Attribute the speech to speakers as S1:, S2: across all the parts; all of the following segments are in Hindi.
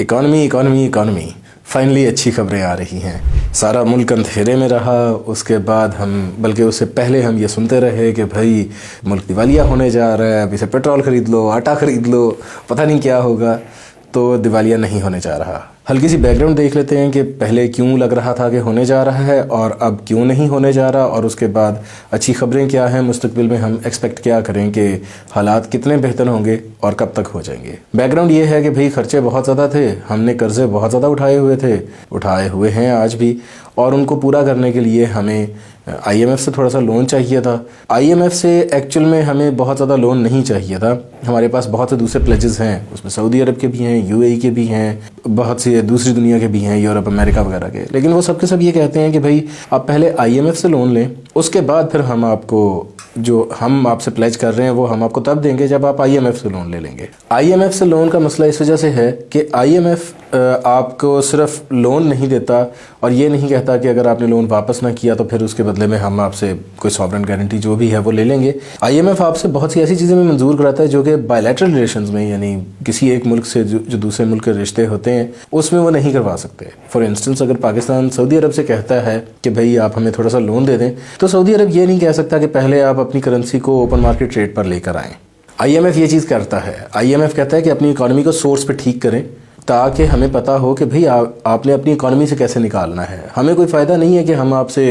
S1: इकॉनमी इकॉनमी इकॉनमी फाइनली अच्छी खबरें आ रही हैं। सारा मुल्क अंधेरे में रहा, उसके बाद बल्कि उससे पहले हम ये सुनते रहे कि भाई मुल्क दिवालिया होने जा रहा है, अभी से पेट्रोल ख़रीद लो, आटा ख़रीद लो, पता नहीं क्या होगा। तो दिवालिया नहीं होने जा रहा। हल्की सी बैकग्राउंड देख लेते हैं कि पहले क्यों लग रहा था कि होने जा रहा है और अब क्यों नहीं होने जा रहा, और उसके बाद अच्छी खबरें क्या हैं, मुस्तकबिल में हम एक्सपेक्ट क्या करें कि हालात कितने बेहतर होंगे और कब तक हो जाएंगे। बैकग्राउंड ये है कि भाई खर्चे बहुत ज़्यादा थे, हमने कर्ज़े बहुत ज़्यादा उठाए हुए हैं आज भी, और उनको पूरा करने के लिए हमें आईएमएफ से थोड़ा सा लोन चाहिए था। आईएमएफ से एक्चुअल में हमें बहुत ज़्यादा लोन नहीं चाहिए था, हमारे पास बहुत से दूसरे प्लेजेस हैं, उसमें सऊदी अरब के भी हैं, यूएई के भी हैं, बहुत से दूसरी दुनिया के भी हैं, यूरोप अमेरिका वगैरह के। लेकिन वो सब के सब ये कहते हैं कि भाई आप पहले आईएमएफ से लोन लें, उसके बाद फिर हम आपको जो हम आपसे प्लेज कर रहे हैं वो हम आपको तब देंगे जब आप आईएमएफ से लोन ले लेंगे। आईएमएफ से लोन का मसला इस वजह से है कि आईएमएफ आपको सिर्फ लोन नहीं देता और ये नहीं कहता कि अगर आपने लोन वापस ना किया तो फिर उसके बदले में हम आपसे कोई सॉवरेन गारंटी जो भी है वो ले लेंगे। आईएमएफ आपसे बहुत सी ऐसी चीज़ें में मंजूर कराता है जो कि बायलैटरल रिलेशंस में, यानी किसी एक मुल्क से जो दूसरे मुल्क के रिश्ते होते हैं उसमें वो नहीं करवा सकते। फॉर इंस्टेंस अगर पाकिस्तान सऊदी अरब से कहता है कि भाई आप हमें थोड़ा सा लोन दे दें, तो सऊदी अरब ये नहीं कह सकता कि पहले आप अपनी करेंसी को ओपन मार्केट रेट पर लेकर आएँ। आईएमएफ ये चीज़ करता है। आईएमएफ कहता है कि अपनी इकॉनमी को सोर्स पे ठीक करें ताकि हमें पता हो कि भाई आपने अपनी इकॉनमी से कैसे निकालना है। हमें कोई फ़ायदा नहीं है कि हम आपसे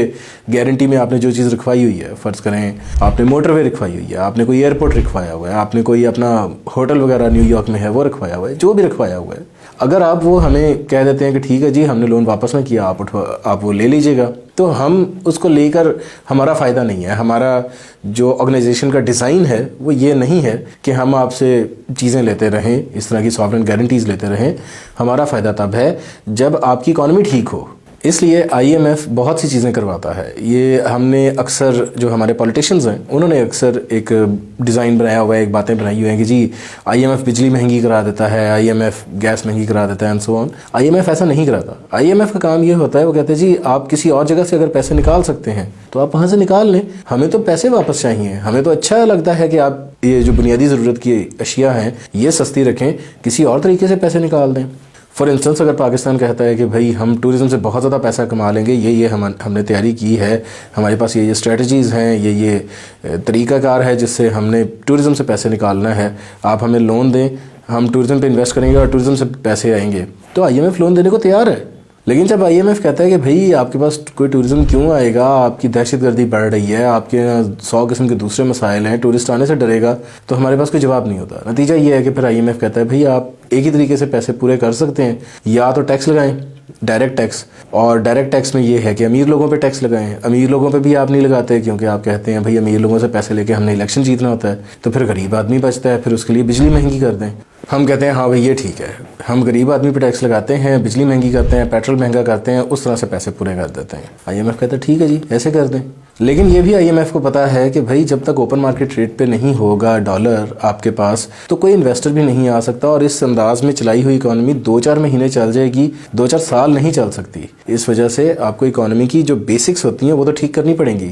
S1: गारंटी में आपने जो चीज़ रखवाई हुई है, फ़र्ज़ करें आपने मोटरवे रखवाई हुई है, आपने कोई एयरपोर्ट रखवाया हुआ है, आपने कोई अपना होटल वगैरह न्यूयॉर्क में है वो रखवाया हुआ है, जो भी रखवाया हुआ है, अगर आप वो हमें कह देते हैं कि ठीक है जी हमने लोन वापस ना किया, आप वो ले लीजिएगा, तो हम उसको लेकर हमारा फ़ायदा नहीं है। हमारा जो ऑर्गेनाइजेशन का डिज़ाइन है वो ये नहीं है कि हम आपसे चीज़ें लेते रहें, इस तरह की सॉवरेन गारंटीज़ लेते रहें। हमारा फ़ायदा तब है जब आपकी इकॉनमी ठीक हो। इसलिए आईएमएफ बहुत सी चीज़ें करवाता है। ये हमने अक्सर, जो हमारे पॉलिटिशियंस हैं उन्होंने अक्सर एक डिज़ाइन बनाया हुआ है, एक बातें बनाई हुई हैं कि जी आईएमएफ बिजली महंगी करा देता है, आईएमएफ गैस महंगी करा देता है एंड सो ऑन। आईएमएफ ऐसा नहीं कराता। आईएमएफ का काम ये होता है, वो कहते हैं जी आप किसी और जगह से अगर पैसे निकाल सकते हैं तो आप वहाँ से निकाल लें, हमें तो पैसे वापस चाहिए। हमें तो अच्छा लगता है कि आप ये जो बुनियादी ज़रूरत की अशिया हैं ये सस्ती रखें, किसी और तरीके से पैसे निकाल दें। फॉर इंस्टेंस अगर पाकिस्तान कहता है कि भाई हम टूरिज़म से बहुत ज़्यादा पैसा कमा लेंगे, ये हमने तैयारी की है, हमारे पास ये स्ट्रेटजीज़ हैं, ये तरीक़ाकार है जिससे हमने टूरिज़म से पैसे निकालना है, आप हमें लोन दें, हम टूरिज़म पे इन्वेस्ट करेंगे और टूरिज़म से पैसे आएंगे, तो आईएमएफ लोन देने को तैयार है। लेकिन जब आईएमएफ कहता है कि भाई आपके पास कोई टूरिज़्म क्यों आएगा, आपकी दहशतगर्दी बढ़ रही है, आपके 100 किस्म के दूसरे मसाइल हैं, टूरिस्ट आने से डरेगा, तो हमारे पास कोई जवाब नहीं होता। नतीजा ये है कि फिर आईएमएफ कहता है भाई आप एक ही तरीके से पैसे पूरे कर सकते हैं, या तो टैक्स लगाएं, डायरेक्ट टैक्स, और डायरेक्ट टैक्स में ये है कि अमीर लोगों पे टैक्स लगाएं। अमीर लोगों पे भी आप नहीं लगाते क्योंकि आप कहते हैं भाई अमीर लोगों से पैसे लेके हमने इलेक्शन जीतना होता है, तो फिर गरीब आदमी बचता है, फिर उसके लिए बिजली महंगी कर दें। हम कहते हैं हाँ भाई ये ठीक है, हम गरीब आदमी पे टैक्स लगाते हैं, बिजली महंगी करते हैं, पेट्रोल महंगा करते हैं, उस तरह से पैसे पूरे कर देते हैं। आईएमएफ कहता है ठीक है जी ऐसे कर दें। लेकिन ये भी आईएमएफ को पता है कि भाई जब तक ओपन मार्केट रेट पे नहीं होगा डॉलर आपके पास, तो कोई इन्वेस्टर भी नहीं आ सकता, और इस अंदाज में चलाई हुई इकॉनमी 2-4 महीने चल जाएगी, 2-4 साल नहीं चल सकती। इस वजह से आपको इकॉनमी की जो बेसिक्स होती हैं वो तो ठीक करनी पड़ेंगी।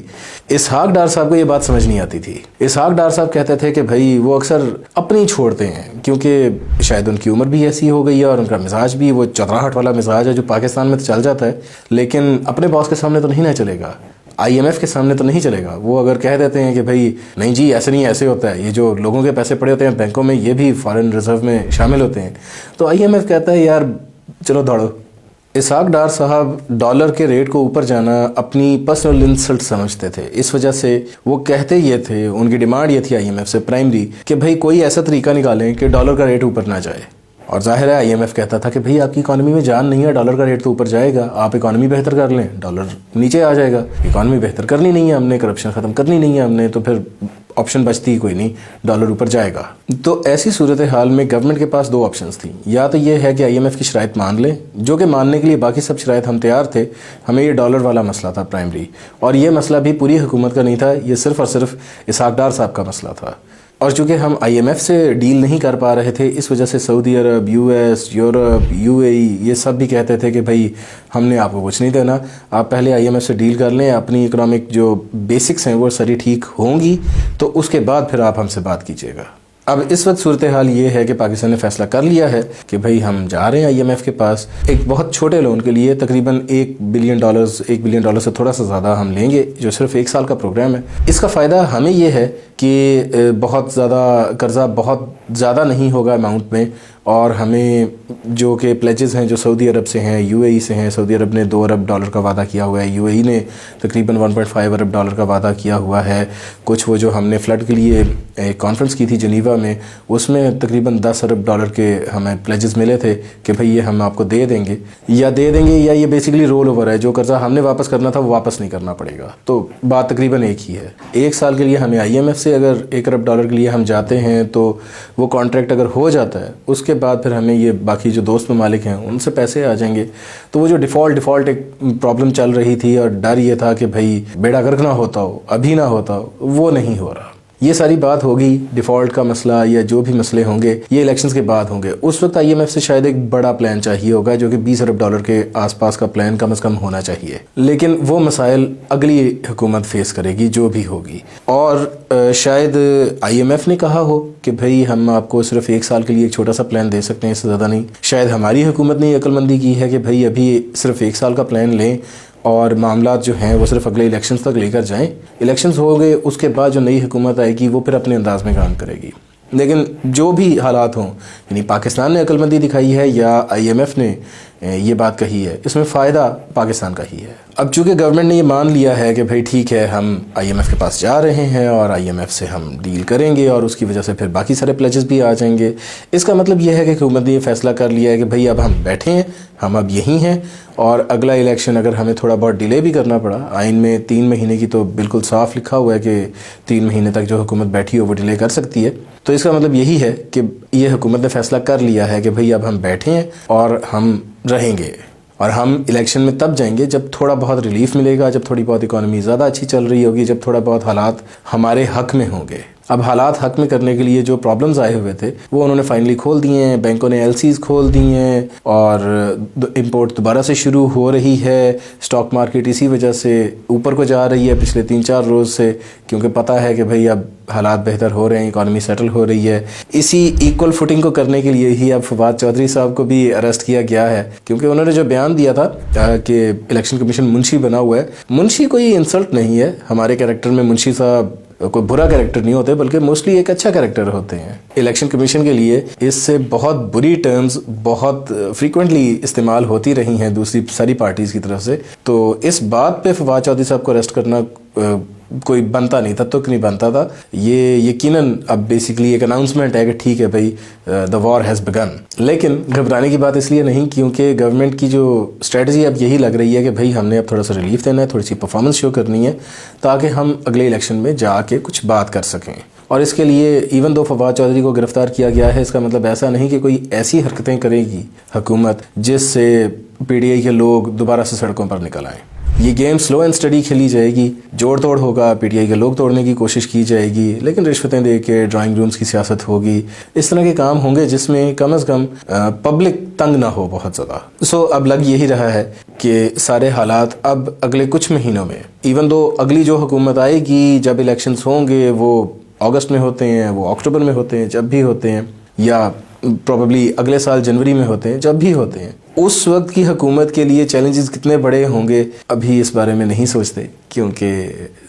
S1: इसहाक डार साहब को ये बात समझ नहीं आती थी। इसहाक डार साहब कहते थे कि भाई वो अक्सर अपनी छोड़ते हैं क्योंकि शायद उनकी उम्र भी ऐसी हो गई है और उनका मिजाज भी वो चतराहट वाला मिजाज है जो पाकिस्तान में तो चल जाता है, लेकिन अपने बॉस के सामने तो नहीं ना चलेगा, आईएमएफ के सामने तो नहीं चलेगा। वो अगर कह देते हैं कि भाई नहीं जी ऐसे नहीं, ऐसे होता है, ये जो लोगों के पैसे पड़े होते हैं बैंकों में ये भी फॉरेन रिजर्व में शामिल होते हैं, तो आईएमएफ कहता है यार चलो दौड़ो। इसहाक डार साहब डॉलर के रेट को ऊपर जाना अपनी पर्सनल इंसल्ट समझते थे, इस वजह से वो कहते ये थे, उनकी डिमांड ये थी आईएमएफ से प्राइमरी कि भाई कोई ऐसा तरीका निकालें कि डॉलर का रेट ऊपर ना जाए। और जाहिर है आईएमएफ कहता था कि भाई आपकी इकॉनमी में जान नहीं है, डॉलर का रेट तो ऊपर जाएगा, आप इकॉनमी बेहतर कर लें, डॉलर नीचे आ जाएगा। इकॉनमी बेहतर करनी नहीं है हमने, करप्शन ख़त्म करनी नहीं है हमने, तो फिर ऑप्शन बचती ही कोई नहीं, डॉलर ऊपर जाएगा। तो ऐसी सूरत हाल में गवर्नमेंट के पास 2 ऑप्शंस थी, या तो ये है कि आईएमएफ की शराइत मान लें, जो कि मानने के लिए बाकी सब शराइत हम तैयार थे, हमें ये डॉलर वाला मसला था प्राइमरी, और ये मसला भी पूरी हुकूमत का नहीं था, ये सिर्फ और सिर्फ इसहाक डार साहब का मसला था। और चूँकि हम आईएमएफ से डील नहीं कर पा रहे थे, इस वजह से सऊदी अरब, यूएस, यूरोप, यूएई ये सब भी कहते थे कि भाई हमने आपको कुछ नहीं देना, आप पहले आईएमएफ से डील कर लें, अपनी इकोनॉमिक जो बेसिक्स हैं वो सारी ठीक होंगी तो उसके बाद फिर आप हमसे बात कीजिएगा। अब इस वक्त सूरत हाल ये है कि पाकिस्तान ने फैसला कर लिया है कि भाई हम जा रहे हैं IMF के पास। एक बहुत छोटे लोन के लिए तकरीबन $1 बिलियन से थोड़ा सा ज़्यादा हम लेंगे, जो सिर्फ 1 साल का प्रोग्राम है। इसका फ़ायदा हमें ये है कि बहुत ज़्यादा कर्ज़ा बहुत ज़्यादा नहीं होगा अमाउंट में, और हमें जो कि प्लेजेस हैं जो सऊदी अरब से हैं, UAE से हैं। सऊदी अरब ने $2 अरब का वादा किया हुआ है, UAE ने तकरीबन $1.5 अरब का वादा किया हुआ है। कुछ वो जो हमने फ़्लड के लिए एक कॉन्फ्रेंस की थी जिनीवा में, उसमें तकरीबन $10 अरब के हमें प्लेजेस मिले थे कि भाई ये हम आपको दे देंगे या ये बेसिकली रोल ओवर है। जो कर्ज़ा हमने वापस करना था वो वापस नहीं करना पड़ेगा। तो बात तकरीबन एक ही है। 1 साल के लिए हमें IMF से अगर $1 अरब के लिए हम जाते हैं तो वो कॉन्ट्रैक्ट अगर हो जाता है, उसके बाद फिर हमें ये बाकी जो दोस्त ममालिक हैं उनसे पैसे आ जाएंगे। तो वो जो डिफ़ॉल्ट एक प्रॉब्लम चल रही थी और डर ये था कि भाई बेड़ा गर्क ना होता हो, अभी ना होता हो, वो नहीं हो रहा। ये सारी बात होगी। डिफ़ॉल्ट का मसला या जो भी मसले होंगे ये इलेक्शंस के बाद होंगे। उस वक्त IMF से शायद एक बड़ा प्लान चाहिए होगा, जो कि $20 अरब के आसपास का प्लान कम से कम होना चाहिए। लेकिन वो मसाइल अगली हुकूमत फेस करेगी जो भी होगी। और शायद IMF ने कहा हो कि भाई हम आपको सिर्फ 1 साल के लिए एक छोटा सा प्लान दे सकते हैं, इससे ज़्यादा नहीं। शायद हमारी हुकूमत ने अक्लमंदी की है कि भाई अभी सिर्फ 1 साल का प्लान लें और मामलात जो हैं वो सिर्फ अगले इलेक्शंस तक लेकर जाएं। इलेक्शंस हो गए, उसके बाद जो नई हुकूमत आएगी वो फिर अपने अंदाज में काम करेगी। लेकिन जो भी हालात हों, यानी पाकिस्तान ने अक्लमंदी दिखाई है या IMF ने ये बात कही है, इसमें फ़ायदा पाकिस्तान का ही है। अब चूँकि गवर्नमेंट ने ये मान लिया है कि भाई ठीक है हम IMF के पास जा रहे हैं और IMF से हम डील करेंगे और उसकी वजह से फिर बाकी सारे प्लेजेस भी आ जाएंगे। इसका मतलब यह है कि हुकूमत ने ये फ़ैसला कर लिया है कि भाई अब हम बैठे हैं, हम अब यहीं हैं, और अगला इलेक्शन अगर हमें थोड़ा बहुत डिले भी करना पड़ा, आइन में 3 महीने की तो बिल्कुल साफ लिखा हुआ है कि 3 महीने तक जो हुकूमत बैठी हो वो डिले कर सकती है। तो इसका मतलब यही है कि ये हुकूमत ने फ़ैसला कर लिया है कि भाई अब हम बैठे हैं और हम रहेंगे, और हम इलेक्शन में तब जाएंगे जब थोड़ा बहुत रिलीफ मिलेगा, जब थोड़ी बहुत इकॉनमी ज़्यादा अच्छी चल रही होगी, जब थोड़ा बहुत हालात हमारे हक में होंगे। अब हालात हक में करने के लिए जो प्रॉब्लम्स आए हुए थे वो उन्होंने फाइनली खोल दिए हैं। बैंकों ने LCs खोल दी हैं और इंपोर्ट दोबारा से शुरू हो रही है। स्टॉक मार्केट इसी वजह से ऊपर को जा रही है पिछले 3-4 रोज़ से, क्योंकि पता है कि भाई अब हालात बेहतर हो रहे हैं, इकॉनमी सेटल हो रही है। इसी इक्वल फुटिंग को करने के लिए ही अब फवाद चौधरी साहब को भी अरेस्ट किया गया है, क्योंकि उन्होंने जो बयान दिया था कि इलेक्शन कमीशन मुंशी बना हुआ है। मुंशी कोई इंसल्ट नहीं है, हमारे कैरेक्टर में मुंशी साहब कोई बुरा कैरेक्टर नहीं होते, बल्कि मोस्टली एक अच्छा कैरेक्टर होते हैं। इलेक्शन कमीशन के लिए इससे बहुत बुरी टर्म्स बहुत फ्रीक्वेंटली इस्तेमाल होती रही हैं दूसरी सारी पार्टीज़ की तरफ से। तो इस बात पे फवाद चौधरी साहब को अरेस्ट करना कोई बनता नहीं था, तुक नहीं बनता था। ये यकीनन अब बेसिकली एक अनाउंसमेंट है कि ठीक है भाई द वॉर हैज़ बिगन। लेकिन घबराने की बात इसलिए नहीं, क्योंकि गवर्नमेंट की जो स्ट्रेटजी अब यही लग रही है कि भाई हमने अब थोड़ा सा रिलीफ देना है, थोड़ी सी परफॉर्मेंस शो करनी है, ताकि हम अगले इलेक्शन में जाके कुछ बात कर सकें। और इसके लिए इवन दो फवाद चौधरी को गिरफ्तार किया गया है, इसका मतलब ऐसा नहीं कि कोई ऐसी हरकतें करेगी हुकूमत जिससे PTI के लोग दोबारा से सड़कों पर निकल आएँ। ये गेम स्लो एंड स्टडी खेली जाएगी, जोड़ तोड़ होगा, PTI के लोग तोड़ने की कोशिश की जाएगी, लेकिन रिश्वतें दे के ड्राइंग रूम्स की सियासत होगी। इस तरह के काम होंगे जिसमें कम से कम पब्लिक तंग ना हो बहुत ज़्यादा। सो अब लग यही रहा है कि सारे हालात अब अगले कुछ महीनों में, इवन दो अगली जो हुकूमत आएगी, जब इलेक्शंस होंगे वो अगस्त में होते हैं, वो अक्टूबर में होते हैं, जब भी होते हैं, या प्रॉबेबली अगले साल जनवरी में होते हैं, जब भी होते हैं, उस वक्त की हुकूमत के लिए चैलेंजेस कितने बड़े होंगे अभी इस बारे में नहीं सोचते, क्योंकि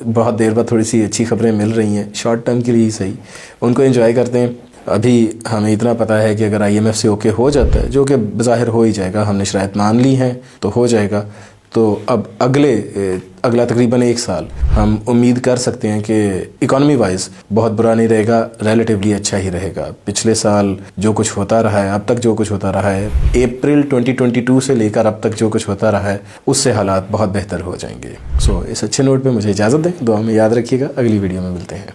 S1: बहुत देर बाद थोड़ी सी अच्छी खबरें मिल रही हैं, शॉर्ट टर्म के लिए ही सही, उनको एंजॉय करते हैं। अभी हमें इतना पता है कि अगर IMF से ओके हो जाता है, जो कि ज़ाहिर हो ही जाएगा, हमने शराइत मान ली हैं तो हो जाएगा, तो अब अगला तकरीबन 1 साल हम उम्मीद कर सकते हैं कि इकॉनमी वाइज बहुत बुरा नहीं रहेगा, रिलेटिवली अच्छा ही रहेगा। पिछले साल जो कुछ होता रहा है, अब तक जो कुछ होता रहा है, अप्रैल 2022 से लेकर अब तक जो कुछ होता रहा है, उससे हालात बहुत बेहतर हो जाएंगे। सो इस अच्छे नोट पे मुझे इजाज़त दें, दुआ में याद रखिएगा, अगली वीडियो में मिलते हैं।